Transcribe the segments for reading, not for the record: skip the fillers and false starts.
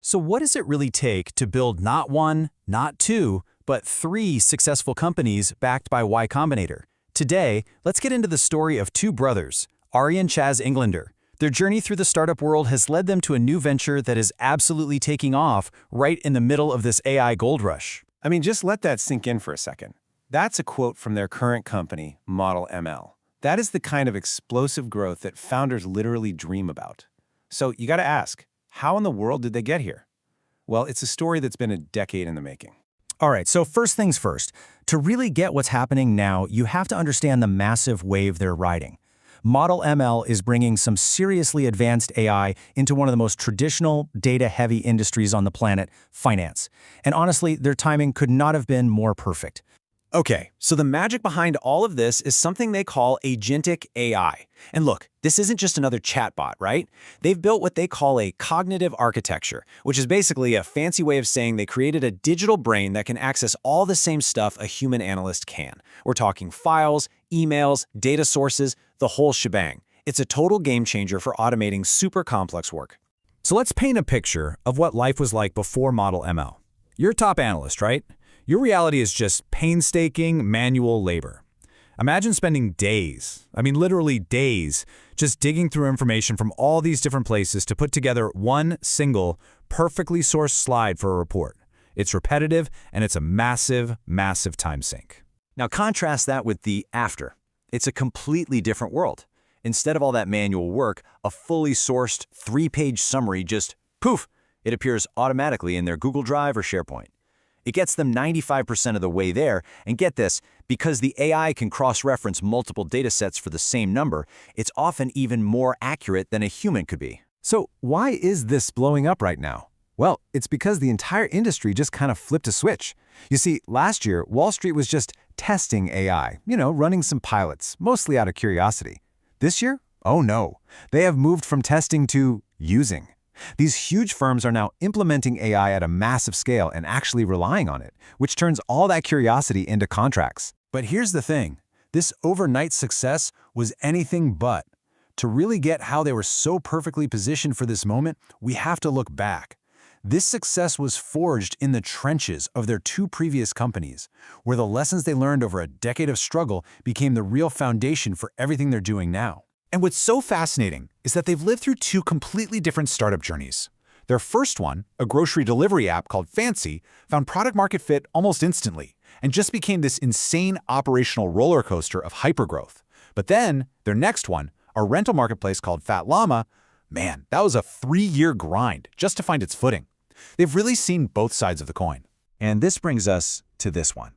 So what does it really take to build not one, not two, but three successful companies backed by Y Combinator? Today, let's get into the story of two brothers, Arie and Chaz Englander. Their journey through the startup world has led them to a new venture that is absolutely taking off right in the middle of this AI gold rush. I mean, just let that sink in for a second. That's a quote from their current company, Model ML. That is the kind of explosive growth that founders literally dream about. So you got to ask, how in the world did they get here? Well, it's a story that's been a decade in the making. All right, so first things first. To really get what's happening now, you have to understand the massive wave they're riding. Model ML is bringing some seriously advanced AI into one of the most traditional, data-heavy industries on the planet, finance. And honestly, their timing could not have been more perfect. Okay, so the magic behind all of this is something they call agentic AI. And look, this isn't just another chatbot, right? They've built what they call a cognitive architecture, which is basically a fancy way of saying they created a digital brain that can access all the same stuff a human analyst can. We're talking files, emails, data sources, the whole shebang. It's a total game changer for automating super complex work. So let's paint a picture of what life was like before Model ML. You're a top analyst, right? Your reality is just painstaking manual labor. Imagine spending days, literally days, just digging through information from all these different places to put together one single, perfectly sourced slide for a report. It's repetitive, and it's a massive, massive time sink. Now contrast that with the after. It's a completely different world. Instead of all that manual work, a fully sourced 3-page summary just, poof, it appears automatically in their Google Drive or SharePoint. It gets them 95% of the way there, and get this, because the AI can cross-reference multiple datasets for the same number, it's often even more accurate than a human could be. So why is this blowing up right now? Well, it's because the entire industry just kind of flipped a switch. You see, last year, Wall Street was just testing AI, running some pilots, mostly out of curiosity. This year? Oh no. They have moved from testing to using. These huge firms are now implementing AI at a massive scale and actually relying on it, which turns all that curiosity into contracts. But here's the thing. This overnight success was anything but. To really get how they were so perfectly positioned for this moment, we have to look back. This success was forged in the trenches of their two previous companies, where the lessons they learned over a decade of struggle became the real foundation for everything they're doing now. And what's so fascinating is that they've lived through two completely different startup journeys. Their first one, a grocery delivery app called Fancy, found product-market fit almost instantly and just became this insane operational roller coaster of hypergrowth. But then, their next one, a rental marketplace called Fat Llama, man, that was a 3-year grind just to find its footing. They've really seen both sides of the coin. And this brings us to this one.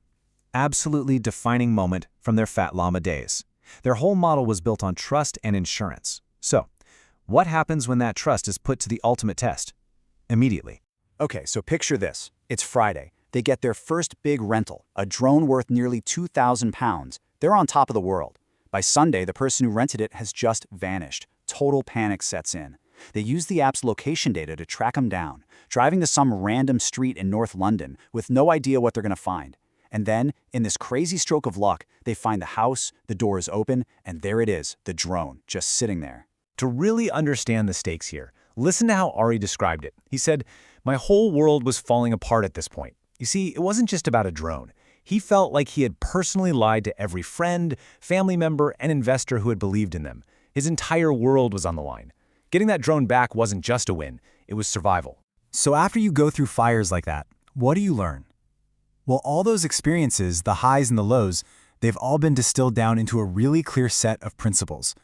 Absolutely defining moment from their Fat Llama days. Their whole model was built on trust and insurance. So, what happens when that trust is put to the ultimate test? Immediately. Okay, so picture this. It's Friday. They get their first big rental, a drone worth nearly 2,000 pounds. They're on top of the world. By Sunday, the person who rented it has just vanished. Total panic sets in. They use the app's location data to track him down, driving to some random street in North London with no idea what they're going to find. And then, in this crazy stroke of luck, they find the house, the door is open, and there it is, the drone, just sitting there. To really understand the stakes here, listen to how Arie described it. He said, "My whole world was falling apart at this point." You see, it wasn't just about a drone. He felt like he had personally lied to every friend, family member, and investor who had believed in them. His entire world was on the line. Getting that drone back wasn't just a win, it was survival. So after you go through fires like that, what do you learn? Well, all those experiences, the highs and the lows, they've all been distilled down into a really clear set of principles.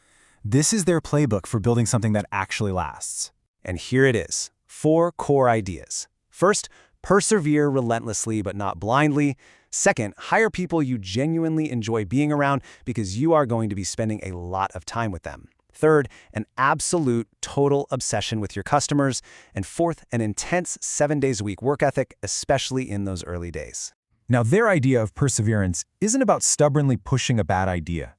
This is their playbook for building something that actually lasts. And here it is, 4 core ideas. First, persevere relentlessly but not blindly. Second, hire people you genuinely enjoy being around because you are going to be spending a lot of time with them. Third, an absolute total obsession with your customers. And fourth, an intense 7-days-a-week work ethic, especially in those early days. Now, their idea of perseverance isn't about stubbornly pushing a bad idea.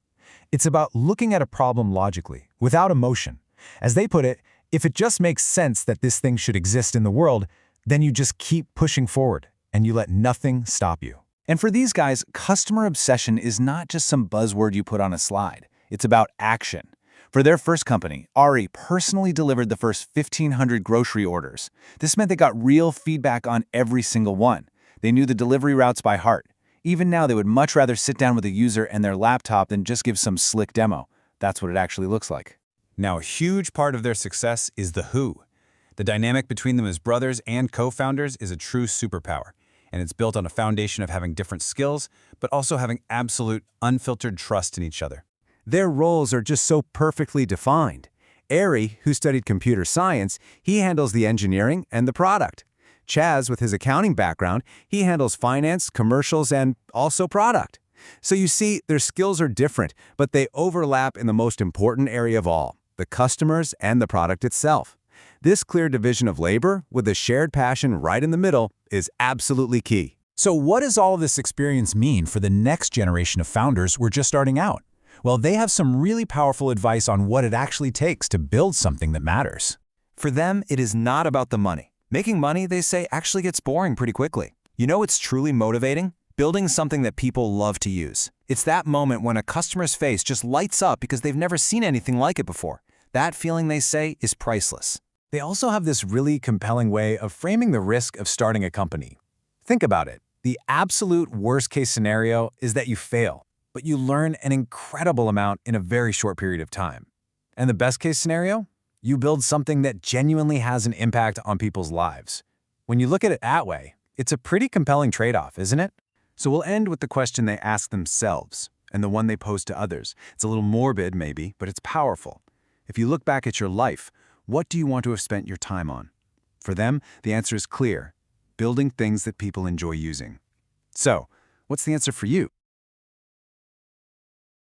It's about looking at a problem logically, without emotion. As they put it, if it just makes sense that this thing should exist in the world, then you just keep pushing forward, and you let nothing stop you. And for these guys, customer obsession is not just some buzzword you put on a slide. It's about action. For their first company, Arie personally delivered the first 1,500 grocery orders. This meant they got real feedback on every single one. They knew the delivery routes by heart. Even now, they would much rather sit down with a user and their laptop than just give some slick demo. That's what it actually looks like. Now, a huge part of their success is the who. The dynamic between them as brothers and co-founders is a true superpower, and it's built on a foundation of having different skills, but also having absolute, unfiltered trust in each other. Their roles are just so perfectly defined. Arie, who studied computer science, he handles the engineering and the product. Chaz, with his accounting background, he handles finance, commercials, and also product. So you see, their skills are different, but they overlap in the most important area of all, the customers and the product itself. This clear division of labor, with a shared passion right in the middle, is absolutely key. So what does all of this experience mean for the next generation of founders who are just starting out? Well, they have some really powerful advice on what it actually takes to build something that matters. For them, it is not about the money. Making money, they say, actually gets boring pretty quickly. You know what's truly motivating? Building something that people love to use. It's that moment when a customer's face just lights up because they've never seen anything like it before. That feeling, they say, is priceless. They also have this really compelling way of framing the risk of starting a company. Think about it. The absolute worst-case scenario is that you fail, but you learn an incredible amount in a very short period of time. And the best-case scenario? You build something that genuinely has an impact on people's lives. When you look at it that way, it's a pretty compelling trade-off, isn't it? So we'll end with the question they ask themselves, and the one they pose to others. It's a little morbid, maybe, but it's powerful. If you look back at your life, what do you want to have spent your time on? For them, the answer is clear: building things that people enjoy using. So, what's the answer for you?